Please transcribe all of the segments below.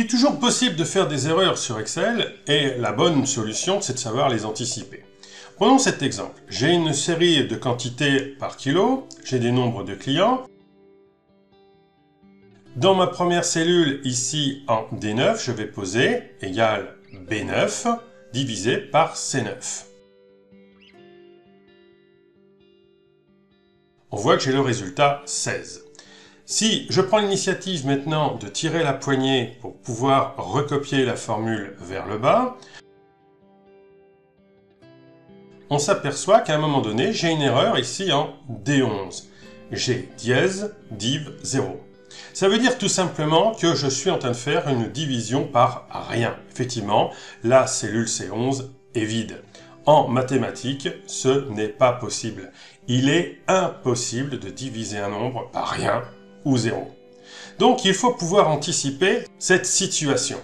est toujours possible de faire des erreurs sur Excel et la bonne solution, c'est de savoir les anticiper. Prenons cet exemple. J'ai une série de quantités par kilo, j'ai des nombres de clients. Dans ma première cellule, ici en D9, je vais poser égale B9 divisé par C9. On voit que j'ai le résultat 16. Si je prends l'initiative maintenant de tirer la poignée pour pouvoir recopier la formule vers le bas, on s'aperçoit qu'à un moment donné, j'ai une erreur ici en D11. G dièse div 0. Ça veut dire tout simplement que je suis en train de faire une division par rien. Effectivement, la cellule C11 est vide. En mathématiques, ce n'est pas possible. Il est impossible de diviser un nombre par rien ou 0. Donc, il faut pouvoir anticiper cette situation.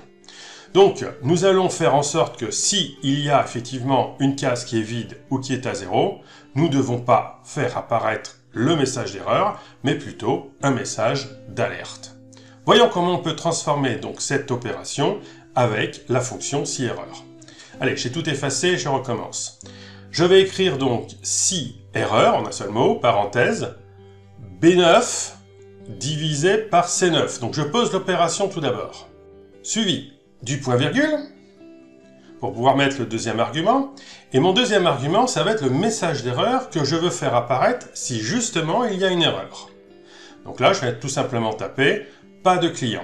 Donc, nous allons faire en sorte que si il y a effectivement une case qui est vide ou qui est à 0, nous ne devons pas faire apparaître le message d'erreur, mais plutôt un message d'alerte. Voyons comment on peut transformer donc cette opération avec la fonction si erreur. Allez, j'ai tout effacé, je recommence. Je vais écrire donc si erreur, en un seul mot, parenthèse, B9 divisé par C9. Donc je pose l'opération tout d'abord. Suivi du point virgule, pour pouvoir mettre le deuxième argument. Et mon deuxième argument, ça va être le message d'erreur que je veux faire apparaître si justement il y a une erreur. Donc là, je vais tout simplement taper « pas de client ».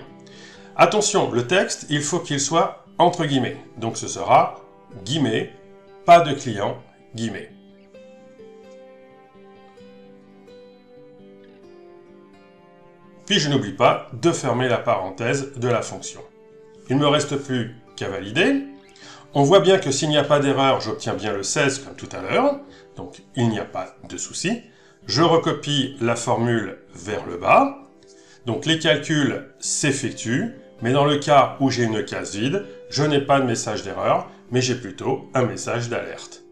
Attention, le texte, il faut qu'il soit entre guillemets. Donc ce sera « guillemets, pas de client, guillemets ». Puis je n'oublie pas de fermer la parenthèse de la fonction. Il ne me reste plus qu'à valider. On voit bien que s'il n'y a pas d'erreur, j'obtiens bien le 16 comme tout à l'heure. Donc il n'y a pas de souci. Je recopie la formule vers le bas. Donc les calculs s'effectuent. Mais dans le cas où j'ai une case vide, je n'ai pas de message d'erreur, mais j'ai plutôt un message d'alerte.